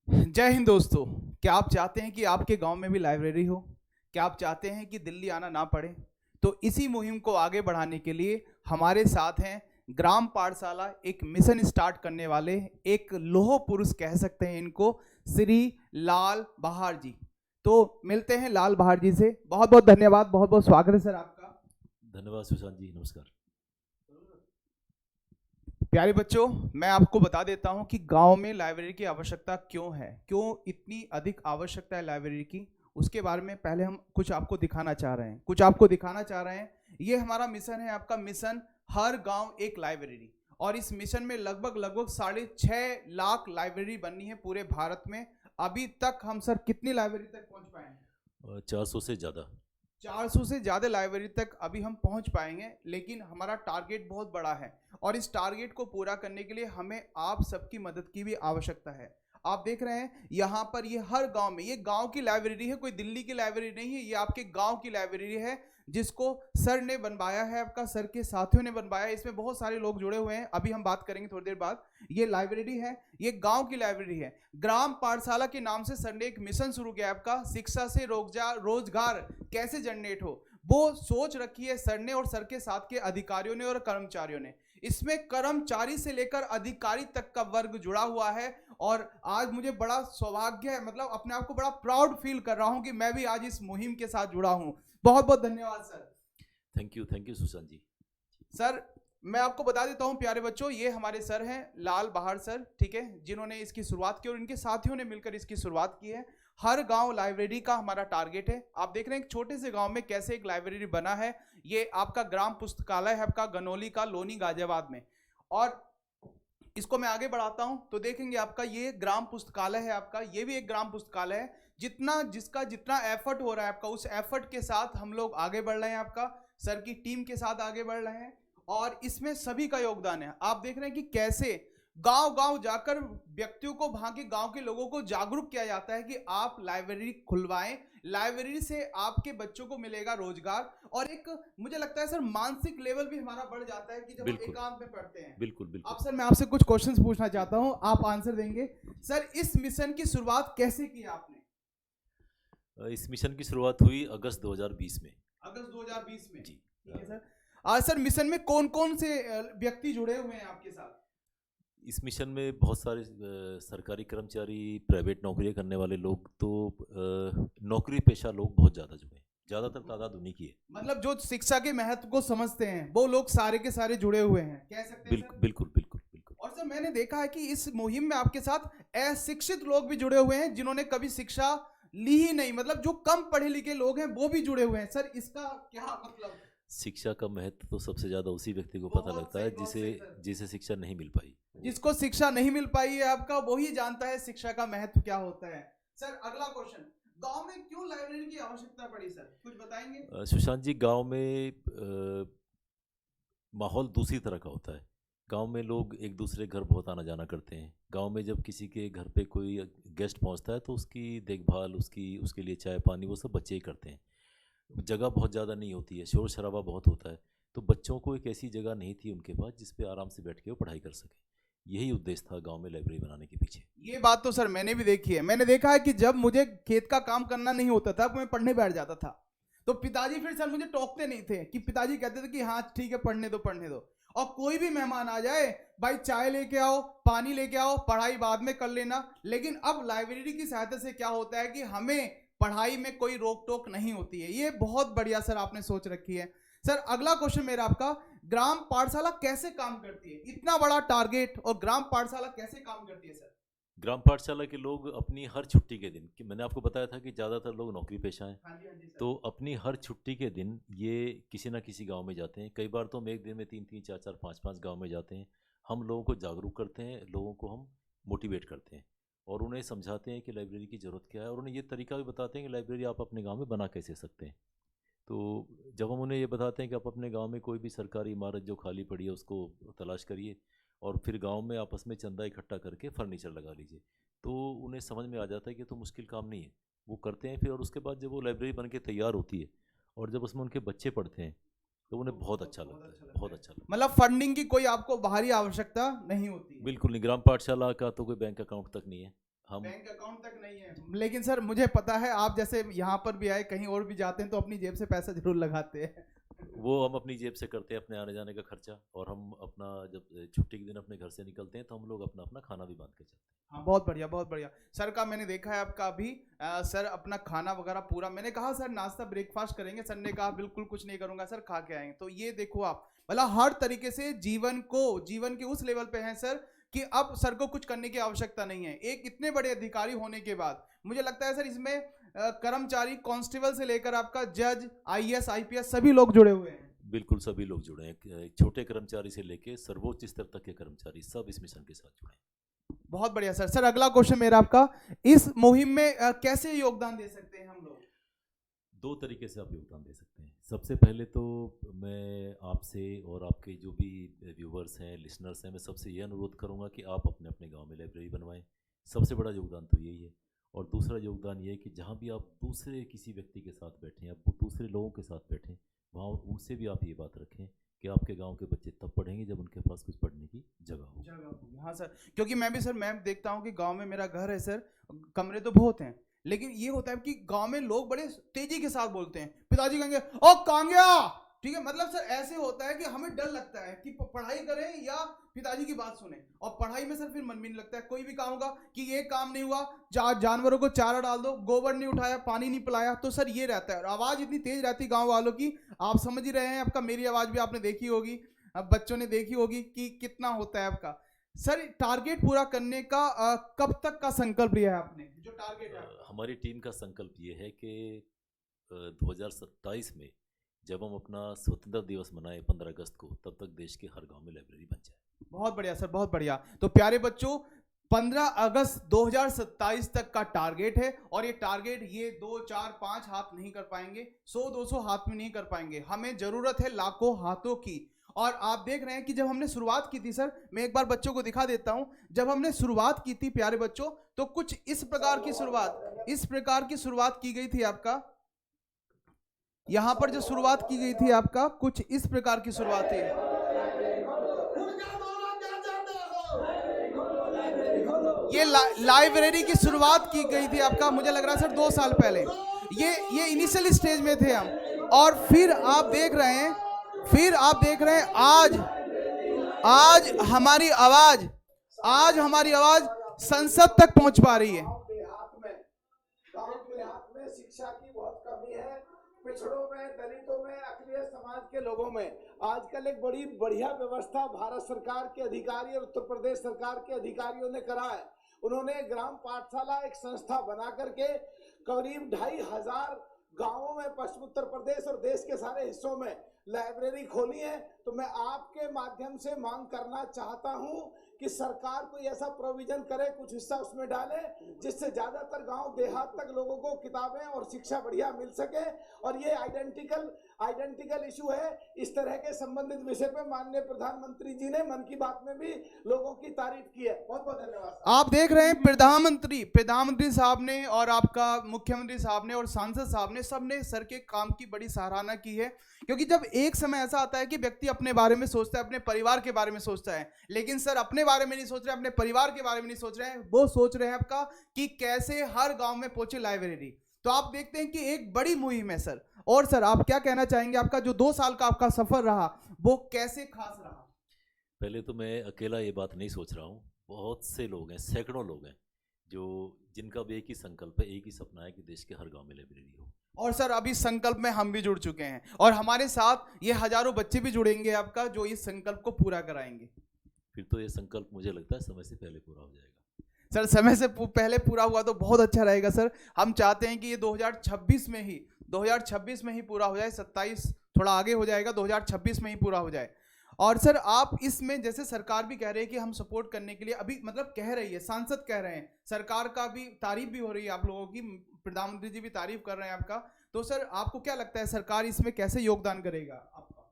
जय हिंद दोस्तों। क्या आप चाहते हैं कि आपके गांव में भी लाइब्रेरी हो? क्या आप चाहते हैं कि दिल्ली आना ना पड़े? तो इसी मुहिम को आगे बढ़ाने के लिए हमारे साथ हैं ग्राम पाठशाला, एक मिशन स्टार्ट करने वाले, एक लौह पुरुष कह सकते हैं इनको, श्री लाल बहार जी। तो मिलते हैं लाल बहार जी से। बहुत बहुत धन्यवाद, बहुत बहुत स्वागत है सर आपका। धन्यवाद सुशांत जी, नमस्कार। प्यारे बच्चों, मैं आपको बता देता हूं कि गांव में लाइब्रेरी की आवश्यकता क्यों है, क्यों इतनी अधिक आवश्यकता है लाइब्रेरी की। उसके बारे में पहले हम कुछ आपको दिखाना चाह रहे हैं। ये हमारा मिशन है, आपका मिशन हर गांव एक लाइब्रेरी। और इस मिशन में लगभग लगभग 6.5 लाख लाइब्रेरी बननी है पूरे भारत में। अभी तक हम सर कितनी लाइब्रेरी तक पहुंच पाए हैं? 400 से ज़्यादा। 400 से ज़्यादा लाइब्रेरी तक अभी हम पहुंच पाएंगे, लेकिन हमारा टारगेट बहुत बड़ा है और इस टारगेट को पूरा करने के लिए हमें आप सबकी मदद की भी आवश्यकता है। आप देख रहे हैं यहाँ पर, ये हर गांव में, ये गांव की लाइब्रेरी है, कोई दिल्ली की लाइब्रेरी नहीं है, ये आपके गांव की लाइब्रेरी है जिसको सर ने बनवाया है, आपका सर के साथियों ने बनवाया है। इसमें बहुत सारे लोग जुड़े हुए हैं, अभी हम बात करेंगे थोड़ी देर बाद। ये लाइब्रेरी है, ये गांव की लाइब्रेरी है। ग्राम पाठशाला के नाम से सर ने एक मिशन शुरू किया आपका, शिक्षा से रोजगार कैसे जनरेट हो, वो सोच रखी है सर ने और सर के साथ के अधिकारियों ने और कर्मचारियों ने। इसमें कर्मचारी से लेकर अधिकारी तक का वर्ग जुड़ा हुआ है और आज मुझे बड़ा सौभाग्य है, मतलब अपने आप को बड़ा प्राउड फील कर रहा हूं कि मैं भी आज इस मुहिम के साथ जुड़ा हूं। बहुत बहुत धन्यवाद sir. Thank you Sushant ji. Sir, मैं आपको बता देता हूं प्यारे बच्चों, ये हमारे सर हैं लाल बहार सर, ठीक है, जिन्होंने इसकी शुरुआत की और इनके साथियों ने मिलकर इसकी शुरुआत की है। हर गांव लाइब्रेरी का हमारा टारगेट है। आप देख रहे हैं एक छोटे से गांव में कैसे एक लाइब्रेरी बना है। ये आपका ग्राम पुस्तकालय है, आपका गनौली का, लोनी गाजियाबाद में। और इसको मैं आगे बढ़ाता हूं तो देखेंगे आपका ये ग्राम पुस्तकालय है, आपका ये भी एक ग्राम पुस्तकालय है। जितना एफर्ट हो रहा है आपका, उस एफर्ट के साथ हम लोग आगे बढ़ रहे हैं, आपका सर की टीम के साथ आगे बढ़ रहे हैं और इसमें सभी का योगदान है। आप देख रहे हैं कि कैसे गांव गांव जाकर व्यक्तियों को, वहां के गांव के लोगों को जागरूक किया जाता है कि आप लाइब्रेरी खुलवाएं, लाइब्रेरी से आपके बच्चों को मिलेगा रोजगार और एक, मुझे लगता है सर, मानसिक लेवल भी हमारा बढ़ जाता है कि जब हम बिल्कुल एकांत में पढ़ते हैं। बिल्कुल बिल्कुल। अब सर मैं आपसे कुछ क्वेश्चंस पूछना चाहता हूं, आप आंसर देंगे। सर, इस मिशन की शुरुआत कैसे की आपने? इस मिशन की शुरुआत हुई अगस्त 2020 में। अगस्त 2020 में, जी। ठीक है सर। आज सर मिशन में कौन कौन से व्यक्ति जुड़े हुए हैं आपके साथ? इस मिशन में बहुत सारे सरकारी कर्मचारी, प्राइवेट नौकरियां करने वाले लोग, तो नौकरी पेशा लोग बहुत ज़्यादा जुड़े हैं। ज़्यादातर तादाद उन्हीं की है। मतलब जो शिक्षा के महत्व को समझते हैं वो लोग सारे के सारे जुड़े हुए हैं, कह सकते हैं बिल्कुल सर? बिल्कुल बिल्कुल बिल्कुल। और सर मैंने देखा है कि इस मुहिम में आपके साथ अशिक्षित लोग भी जुड़े हुए हैं, जिन्होंने कभी शिक्षा ली ही नहीं, मतलब जो कम पढ़े लिखे लोग हैं वो भी जुड़े हुए हैं। सर इसका क्या मतलब? शिक्षा का महत्व तो सबसे ज़्यादा उसी व्यक्ति को पता बहुत लगता सही, है बहुत जिसे सही सर। जिसे शिक्षा नहीं मिल पाई। जिसको शिक्षा नहीं मिल पाई है आपका, वही जानता है शिक्षा का महत्व क्या होता है। सर अगला क्वेश्चन, गांव में क्यों लाइब्रेरी की आवश्यकता पड़ी सर, कुछ बताएंगे? सुशांत जी, गांव में माहौल दूसरी तरह का होता है। गांव में लोग एक दूसरे घर बहुत आना जाना करते हैं। गांव में जब किसी के घर पे कोई गेस्ट पहुंचता है तो उसकी देखभाल, उसके लिए चाय पानी, वो सब बच्चे ही करते हैं। जगह बहुत ज़्यादा नहीं होती है, शोर शराबा बहुत होता है। तो बच्चों को एक ऐसी जगह नहीं थी उनके पास जिस पे आराम से बैठ के वो पढ़ाई कर सकें। यही उद्देश्य था गांव में लाइब्रेरी बनाने के पीछे। ये बात तो सर मैंने भी देखी है। मैंने देखा है कि जब मुझे खेत का काम करना नहीं होता था, मैं पढ़ने बैठ जाता था, तो पिताजी फिर सर मुझे टोकते नहीं थे, कि पिताजी कहते थे कि हाँ ठीक है, पढ़ने दो पढ़ने दो। और कोई भी मेहमान आ जाए, भाई चाय लेके आओ, पानी लेके आओ, पढ़ाई बाद में कर लेना। लेकिन अब लाइब्रेरी की सहायता से क्या होता है कि हमें पढ़ाई में कोई रोक टोक नहीं होती है। ये बहुत बढ़िया सर आपने सोच रखी है। सर अगला क्वेश्चन मेरा आपका, ग्राम पाठशाला कैसे काम करती है? इतना बड़ा टारगेट और ग्राम पाठशाला कैसे काम करती है सर? ग्राम पाठशाला के लोग अपनी हर छुट्टी के दिन, कि मैंने आपको बताया था कि ज़्यादातर लोग नौकरी पेशा हैं, हाँ जी, हाँ जी सर। तो अपनी हर छुट्टी के दिन ये किसी ना किसी गांव में जाते हैं। कई बार तो हम एक दिन में 3-3, 4-4, 5-5 गांव में जाते हैं। हम लोगों को जागरूक करते हैं, लोगों को हम मोटिवेट करते हैं और उन्हें समझाते हैं कि लाइब्रेरी की ज़रूरत क्या है, और उन्हें ये तरीका भी बताते हैं कि लाइब्रेरी आप अपने गाँव में बना कैसे सकते हैं। तो जब हम उन्हें ये बताते हैं कि आप अपने गांव में कोई भी सरकारी इमारत जो खाली पड़ी है उसको तलाश करिए और फिर गांव में आपस में चंदा इकट्ठा करके फर्नीचर लगा लीजिए, तो उन्हें समझ में आ जाता है कि ये तो मुश्किल काम नहीं है। वो करते हैं फिर, और उसके बाद जब वो लाइब्रेरी बन के तैयार होती है और जब उसमें उनके बच्चे पढ़ते हैं तो उन्हें बहुत अच्छा लगता है, बहुत अच्छा लगता है। मतलब फंडिंग की कोई आपको बाहरी आवश्यकता नहीं होती है? बिल्कुल नहीं, ग्राम पाठशाला का तो कोई बैंक अकाउंट तक नहीं है। हम बैंक अकाउंट तक नहीं है। लेकिन सर मुझे पता है आप जैसे यहाँ पर भी आए कहीं और भी जाते हैं तो अपनी जेब से पैसा जरूर लगाते हैं। वो हम अपनी जेब से करते हैं अपने आने जाने का खर्चा, और हम अपना जब छुट्टी के दिन अपने घर से निकलते हैं तो हम लोग अपना अपना खाना भी बांध के चलते हैं। हाँ बहुत बढ़िया बहुत बढ़िया। सर का मैंने देखा है आपका अभी सर अपना खाना वगैरह पूरा, मैंने कहा सर नाश्ता ब्रेकफास्ट करेंगे, सर ने कहा बिल्कुल कुछ नहीं करूंगा सर, खा के आएंगे। तो ये देखो आप मतलब हर तरीके से जीवन के उस लेवल पे हैं सर कि अब सर को कुछ करने की आवश्यकता नहीं है। एक इतने बड़े अधिकारी होने के बाद मुझे लगता है सर इसमें कर्मचारी कांस्टेबल से लेकर आपका जज आईएएस आईपीएस सभी लोग जुड़े हुए हैं। बिल्कुल सभी लोग जुड़े हैं, छोटे कर्मचारी से लेके सर्वोच्च स्तर तक के कर्मचारी सब इस मिशन के साथ जुड़े हैं। बहुत बढ़िया सर। सर अगला क्वेश्चन मेरा आपका, इस मुहिम में कैसे योगदान दे सकते हैं हम लोग? दो तरीके से आप योगदान दे सकते हैं। सबसे पहले तो मैं आपसे और आपके जो भी व्यूवर्स हैं, लिसनर्स हैं, मैं सबसे ये अनुरोध करूंगा कि आप अपने अपने गांव में लाइब्रेरी बनवाएं। सबसे बड़ा योगदान तो यही है। और दूसरा योगदान ये है कि जहाँ भी आप दूसरे किसी व्यक्ति के साथ बैठें या दूसरे लोगों के साथ बैठें, वहाँ उनसे भी आप ये बात रखें कि आपके गांव के बच्चे तब पढ़ेंगे जब उनके पास कुछ पढ़ने की जगह हो। हाँ सर, क्योंकि मैं भी सर मैं देखता हूँ कि गांव में मेरा घर है सर, कमरे तो बहुत हैं लेकिन ये होता है कि गांव में लोग बड़े तेजी के साथ बोलते हैं। पिताजी कहेंगे ओ कहाँ गया, ठीक है, मतलब सर ऐसे होता है कि हमें डर लगता है कि पढ़ाई करें या पिताजी की बात सुने। और पढ़ाई में सर फिर मन भी नहीं लगता है। कोई भी काम होगा कि ये काम नहीं हुआ, जानवरों को चारा डाल दो, गोबर नहीं उठाया, पानी नहीं पिलाया, तो सर ये रहता है। और आवाज इतनी तेज रहती है गाँव वालों की, आप समझ ही रहे हैं। आपका मेरी आवाज भी आपने देखी होगी, अब बच्चों ने देखी होगी कि कितना होता है आपका। सर टारगेट पूरा करने का कब तक का संकल्प लिया है आपने, जो टारगेट है? हमारी टीम का संकल्प ये है कि 2027 में जब हम अपना स्वतंत्रता दिवस मनाएं 15 अगस्त को, तब तक देश के हर गांव में लाइब्रेरी बन जाए। बहुत बढ़िया सर, बहुत बढ़िया। तो प्यारे बच्चों 15 अगस्त 2027 तक का टारगेट है। और ये टारगेट ये 2 4 5 हाथ नहीं कर पाएंगे, 100-200 हाथ में नहीं कर पाएंगे, हमें जरूरत है लाखों हाथों की। और आप देख रहे हैं कि जब हमने शुरुआत की थी सर, मैं एक बार बच्चों को दिखा देता हूं, जब हमने शुरुआत की थी प्यारे बच्चों तो कुछ इस प्रकार की शुरुआत की गई थी आपका। यहां पर जो शुरुआत की गई थी आपका कुछ इस प्रकार की शुरुआत थी। ये लाइब्रेरी की शुरुआत की गई थी आपका, मुझे लग रहा है सर 2 साल पहले। ये इनिशियल स्टेज में थे हम। और फिर आप देख रहे हैं आज हमारी आवाज संसद तक पहुंच पा रही है। देहात में शिक्षा की बहुत कमी है, पिछड़ों में, दलितों में, अखिलेश समाज के लोगों में। आजकल एक बड़ी बढ़िया व्यवस्था भारत सरकार के अधिकारी और उत्तर प्रदेश सरकार के अधिकारियों ने करा है। उन्होंने ग्राम पाठशाला एक संस्था बना करके करीब 2500 गांवों में पश्चिम उत्तर प्रदेश और देश के सारे हिस्सों में लाइब्रेरी खोली है। तो मैं आपके माध्यम से मांग करना चाहता हूं कि सरकार कोई ऐसा प्रोविजन करे, कुछ हिस्सा उसमें डाले, जिससे ज्यादातर गांव देहात तक लोगों को किताबें और शिक्षा बढ़िया मिल सके। और ये आइडेंटिकल इशू है। इस तरह के संबंधित विषय पे माननीय प्रधानमंत्री जी ने मन की बात में भी लोगों की तारीफ की है। बहुत बहुत धन्यवाद। आप देख रहे हैं प्रधानमंत्री साहब ने और आपका मुख्यमंत्री साहब ने और सांसद साहब ने सबने सर के काम की बड़ी सराहना की है। क्योंकि जब एक समय ऐसा आता है कि व्यक्ति अपने बारे में सोचता है, अपने परिवार के बारे में सोचता है, लेकिन सर अपने बारे में नहीं सोच रहे, अपने परिवार के बारे में नहीं सोच रहे हैं, वो सोच रहे हैं आपका कि कैसे हर गांव में पहुंचे लाइब्रेरी। तो आप देखते हैं कि एक बड़ी मुहिम है सर। और सर आप क्या कहना चाहेंगे, आपका जो 2 साल का आपका सफर रहा वो कैसे खास रहा? पहले तो मैं अकेला ये बात नहीं सोच रहा हूँ, बहुत से लोग हैं, सैकड़ों लोग हैं जिनका भी एक ही संकल्प है, एक ही सपना है कि देश के हर गांव में लाइब्रेरी हो। और सर अभी संकल्प में हम भी जुड़ चुके हैं और हमारे साथ ये हजारों बच्चे भी जुड़ेंगे आपका, जो इस संकल्प को पूरा कराएंगे। फिर तो ये संकल्प मुझे लगता है समय से पहले पूरा हो जाएगा। सर समय से पहले पूरा हुआ तो बहुत अच्छा रहेगा सर। हम चाहते हैं कि ये 2026 में ही पूरा हो जाए। 27 थोड़ा आगे हो जाएगा, 2026 में ही पूरा हो जाए। और सर आप इसमें जैसे सरकार भी कह रही है कि हम सपोर्ट करने के लिए, अभी मतलब कह रही है, सांसद कह रहे हैं, सरकार का भी तारीफ भी हो रही है आप लोगों की, प्रधानमंत्री जी भी तारीफ कर रहे हैं आपका। तो सर आपको क्या लगता है सरकार इसमें कैसे योगदान करेगा आपका?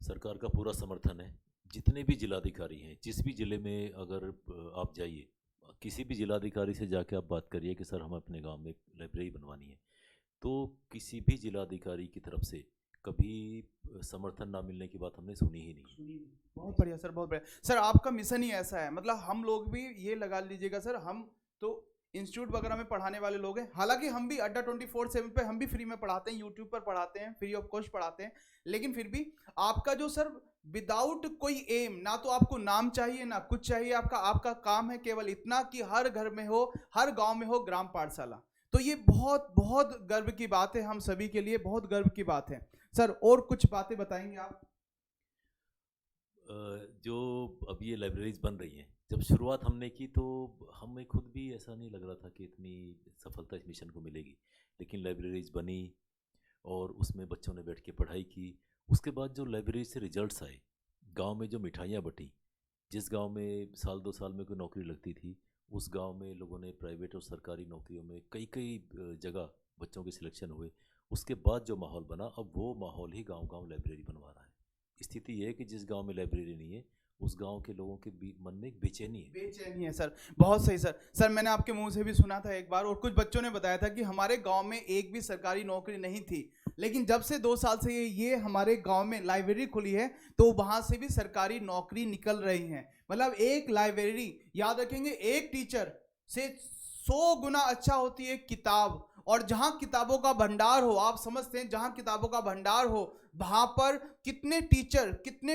सरकार का पूरा समर्थन है। जितने भी जिलाधिकारी हैं, जिस भी जिले में अगर आप जाइए, किसी भी जिलाधिकारी से जाके आप बात करिए कि सर हमें अपने गांव में एक लाइब्रेरी बनवानी है, तो किसी भी जिलाधिकारी की तरफ से कभी समर्थन ना मिलने की बात हमने सुनी ही नहीं। बहुत बढ़िया सर, बहुत बढ़िया सर। आपका मिशन ही ऐसा है, मतलब हम लोग भी ये लगा लीजिएगा सर, हम तो इंस्टीट्यूट वगैरह में पढ़ाने वाले लोग हैं, हालांकि हम भी अड्डा 24/7 पे हम भी फ्री में पढ़ाते हैं, यूट्यूब पर पढ़ाते हैं, फ्री ऑफ कॉस्ट पढ़ाते हैं, लेकिन फिर भी आपका जो सर विदाउट कोई एम, ना तो आपको नाम चाहिए ना कुछ चाहिए, आपका काम है केवल इतना कि हर घर में हो, हर गांव में हो ग्राम पाठशाला। तो ये बहुत बहुत गर्व की बात है, हम सभी के लिए बहुत गर्व की बात है। सर और कुछ बातें बताएंगे आप? जो अब ये लाइब्रेरीज बन रही हैं, जब शुरुआत हमने की तो हमें खुद भी ऐसा नहीं लग रहा था कि इतनी सफलता इस मिशन को मिलेगी, लेकिन लाइब्रेरीज बनी और उसमें बच्चों ने बैठ के पढ़ाई की। उसके बाद जो लाइब्रेरी से रिजल्ट्स आए, गांव में जो मिठाइयाँ बटी, जिस गांव में साल 2 साल में कोई नौकरी लगती थी, उस गांव में लोगों ने प्राइवेट और सरकारी नौकरियों में कई कई जगह बच्चों के सिलेक्शन हुए। उसके बाद जो माहौल बना, अब वो माहौल ही गांव गांव लाइब्रेरी बनवा रहा है। स्थिति ये है कि जिस गांव में लाइब्रेरी नहीं है, उस गांव के लोगों के मन में एक बेचैनी है। बेचैनी है सर, बहुत सही सर। सर मैंने आपके मुंह से भी सुना था एक बार, और कुछ बच्चों ने बताया था कि हमारे गांव में एक भी सरकारी नौकरी नहीं थी, लेकिन जब से 2 साल से ये हमारे गांव में लाइब्रेरी खुली है तो वहां से भी सरकारी नौकरी निकल रही है। मतलब एक लाइब्रेरी, याद रखेंगे, एक टीचर से 100 गुना अच्छा होती है किताब। और जहां किताबों का भंडार हो, आप समझते हैं, जहां किताबों का भंडार हो वहां पर कितने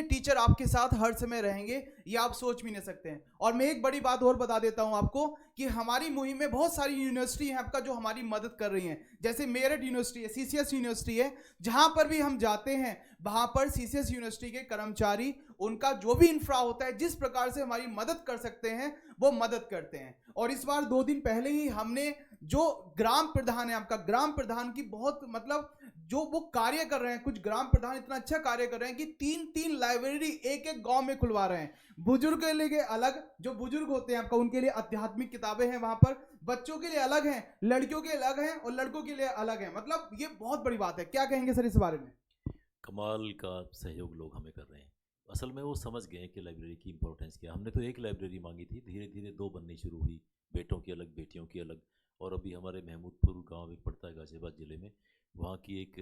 टीचर आपके साथ हर समय रहेंगे, ये आप सोच भी नहीं सकते हैं। और मैं एक बड़ी बात और बता देता हूं आपको कि हमारी मुहिम में बहुत सारी यूनिवर्सिटी हैं आपका जो हमारी मदद कर रही हैं। जैसे मेरठ यूनिवर्सिटी है, सीसीएस यूनिवर्सिटी है, जहां पर भी हम जाते हैं वहां पर सीसीएस यूनिवर्सिटी के कर्मचारी उनका जो भी इंफ्रा होता है, जिस प्रकार से हमारी मदद कर सकते हैं वो मदद करते हैं। और इस बार 2 दिन पहले ही हमने जो ग्राम प्रधान है आपका, ग्राम प्रधान की बहुत मतलब जो वो कार्य कर रहे हैं, कुछ ग्राम प्रधान इतना अच्छा कार्य कर रहे हैं कि 3-3 लाइब्रेरी एक गांव में खुलवा रहे हैं। बुजुर्ग के लिए अलग, जो बुजुर्ग होते हैं आपका उनके लिए आध्यात्मिक किताबें हैं वहां पर, बच्चों के लिए अलग हैं, लड़कियों के अलग हैं और लड़कों के लिए अलग हैं। मतलब ये बहुत बड़ी बात है। क्या कहेंगे सर इस बारे में? कमाल का सहयोग लोग हमें कर रहे हैं। असल में वो समझ गए हैं कि लाइब्रेरी की इंपॉर्टेंस क्या है। हमने तो एक लाइब्रेरी मांगी थी, धीरे धीरे 2 बननी शुरू हुई, बेटों की अलग बेटियों की अलग। और अभी हमारे महमूदपुर गांव एक पड़ता है गाजियाबाद ज़िले में, वहाँ की एक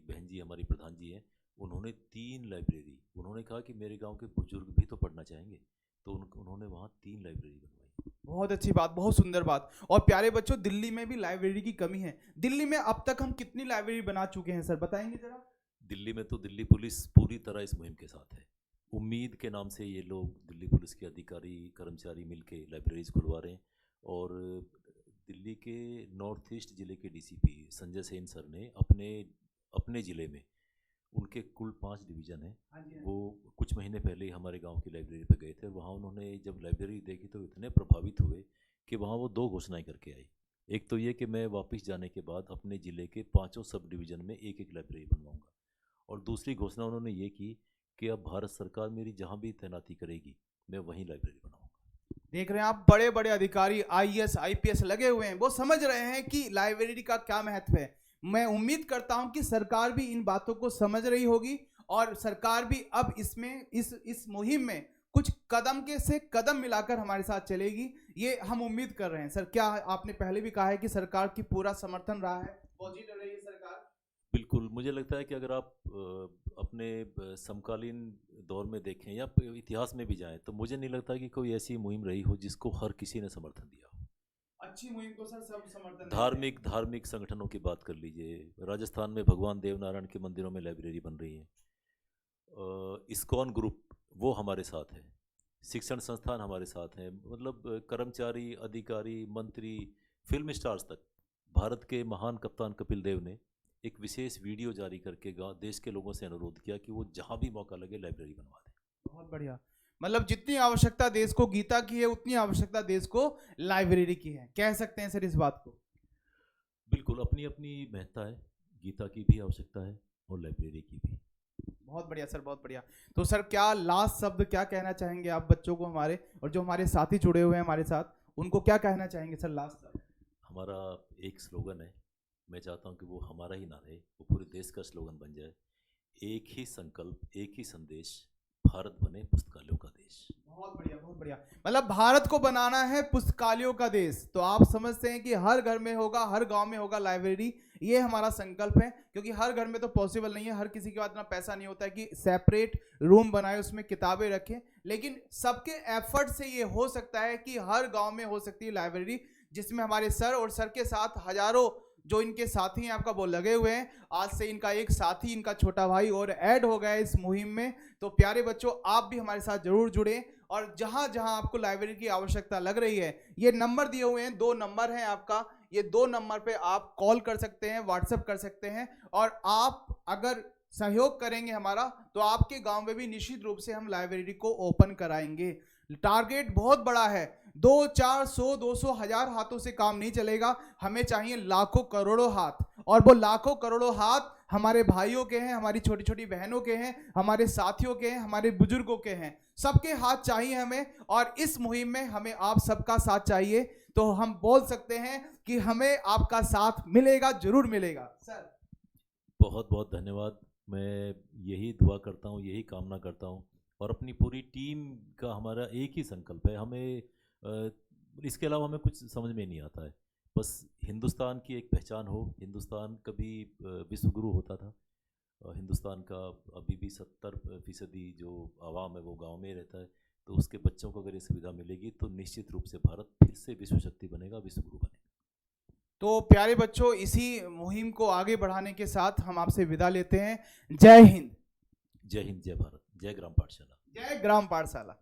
बहन जी हमारी प्रधान जी हैं, उन्होंने 3 लाइब्रेरी, उन्होंने कहा कि मेरे गांव के बुजुर्ग भी तो पढ़ना चाहेंगे, तो उन्होंने वहाँ 3 लाइब्रेरी बनवाई। बहुत अच्छी बात, बहुत सुंदर बात। और प्यारे बच्चों, दिल्ली में भी लाइब्रेरी की कमी है। दिल्ली में अब तक हम कितनी लाइब्रेरी बना चुके हैं सर, बताएंगे जरा? दिल्ली में तो दिल्ली पुलिस पूरी तरह इस मुहिम के साथ है। उम्मीद के नाम से ये लोग, दिल्ली पुलिस के अधिकारी कर्मचारी मिलके लाइब्रेरीज खुलवा रहे हैं। और दिल्ली के नॉर्थ ईस्ट ज़िले के डीसीपी संजय सेन सर ने अपने ज़िले में, उनके कुल 5 डिवीज़न हैं, वो कुछ महीने पहले ही हमारे गांव की लाइब्रेरी पे गए थे। और वहाँ उन्होंने जब लाइब्रेरी देखी तो इतने प्रभावित हुए कि वहाँ वो 2 घोषणाएं करके आई। एक तो ये कि मैं वापस जाने के बाद अपने ज़िले के 5 सब डिवीज़न में एक लाइब्रेरी बनवाऊँगा, और दूसरी घोषणा उन्होंने ये की कि अब भारत सरकार मेरी जहाँ भी तैनाती करेगी मैं वहीं लाइब्रेरी बनाऊँगा। देख रहे हैं आप, बड़े बड़े अधिकारी आईएएस आईपीएस लगे हुए हैं, वो समझ रहे हैं कि लाइब्रेरी का क्या महत्व है। मैं उम्मीद करता हूं कि सरकार भी इन बातों को समझ रही होगी और सरकार भी अब इसमें इस मुहिम में कुछ कदम से कदम मिलाकर हमारे साथ चलेगी, ये हम उम्मीद कर रहे हैं। सर, क्या आपने पहले भी कहा है कि सरकार की पूरा समर्थन रहा है, पॉजिटिव रही है सरकार? बिल्कुल, मुझे लगता है कि अगर आप अपने समकालीन दौर में देखें या इतिहास में भी जाएं, तो मुझे नहीं लगता कि कोई ऐसी मुहिम रही हो जिसको हर किसी ने समर्थन दिया हो। अच्छी मुहिम को सर सब समर्थन। धार्मिक संगठनों की बात कर लीजिए, राजस्थान में भगवान देवनारायण के मंदिरों में लाइब्रेरी बन रही है, इस्कॉन ग्रुप वो हमारे साथ है, शिक्षण संस्थान हमारे साथ हैं, मतलब कर्मचारी, अधिकारी, मंत्री, फिल्म स्टार्स तक। भारत के महान कप्तान कपिल देव ने एक विशेष वीडियो जारी करके देश के लोगों से अनुरोध किया कि वो जहाँ भी मौका लगे लाइब्रेरी बनवा दें। बहुत बढ़िया। मतलब जितनी आवश्यकता देश को गीता की है उतनी आवश्यकता देश को लाइब्रेरी की है, कह सकते हैं सर इस बात को? बिल्कुल, अपनी अपनी महत्ता है, गीता की भी आवश्यकता है और लाइब्रेरी की भी। बहुत बढ़िया सर, बहुत बढ़िया। तो सर, क्या लास्ट शब्द क्या कहना चाहेंगे आप बच्चों को हमारे, और जो हमारे साथी जुड़े हुए हैं हमारे साथ, उनको क्या कहना चाहेंगे सर लास्ट शब्द? हमारा एक स्लोगन है, मैं चाहता हूं कि वो हमारा ही ना रहे, वो पूरे देश का स्लोगन बन जाए। एक ही संकल्प, एक ही संदेश, भारत बने पुस्तकालयों का देश। बहुत बढ़िया, बहुत बढ़िया। मतलब भारत को बनाना है पुस्तकालयों का देश। तो आप समझते हैं कि हर घर में होगा, हर गांव में होगा लाइब्रेरी, ये हमारा संकल्प है। क्योंकि हर घर में तो पॉसिबल नहीं है, हर किसी के पास इतना पैसा नहीं होता है कि सेपरेट रूम बनाए उसमें किताबें रखें, लेकिन सबके एफर्ट से ये हो सकता है कि हर गांव में हो सकती है लाइब्रेरी, जिसमें हमारे सर और सर के साथ हजारों जो इनके साथी हैं आपका वो लगे हुए हैं। आज से इनका एक साथी, इनका छोटा भाई और ऐड हो गया है इस मुहिम में। तो प्यारे बच्चों, आप भी हमारे साथ जरूर जुड़ें और जहां जहां आपको लाइब्रेरी की आवश्यकता लग रही है, ये नंबर दिए हुए हैं, 2 नंबर हैं आपका, ये 2 नंबर पे आप कॉल कर सकते हैं, व्हाट्सएप कर सकते हैं। और आप अगर सहयोग करेंगे हमारा, तो आपके गांव में भी निश्चित रूप से हम लाइब्रेरी को ओपन कराएंगे। टारगेट बहुत बड़ा है, 2, 4, 100, 200, 1000 हाथों से काम नहीं चलेगा, हमें चाहिए लाखों करोड़ों हाथ। और वो लाखों करोड़ों हाथ हमारे भाइयों के हैं, हमारी छोटी छोटी बहनों के हैं, हमारे साथियों के हैं, हमारे बुजुर्गों के हैं, सबके हाथ चाहिए हमें। और इस मुहिम में हमें आप सबका साथ चाहिए। तो हम बोल सकते हैं कि हमें आपका साथ मिलेगा, जरूर मिलेगा। सर बहुत बहुत धन्यवाद। मैं यही दुआ करता हूँ, यही कामना करता हूँ, और अपनी पूरी टीम का हमारा एक ही संकल्प है। हमें इसके अलावा हमें कुछ समझ में नहीं आता है। बस हिंदुस्तान की एक पहचान हो। हिंदुस्तान कभी विश्व गुरु होता था। हिंदुस्तान का अभी भी 70% जो आवाम है वो गांव में ही रहता है। तो उसके बच्चों को अगर ये सुविधा मिलेगी तो निश्चित रूप से भारत फिर से विश्व शक्ति बनेगा, विश्व गुरु बनेगा। तो प्यारे बच्चों, इसी मुहिम को आगे बढ़ाने के साथ हम आपसे विदा लेते हैं। जय हिंद। जय हिंद, जय भारत, जय ग्राम पाठशाला। जय ग्राम पाठशाला।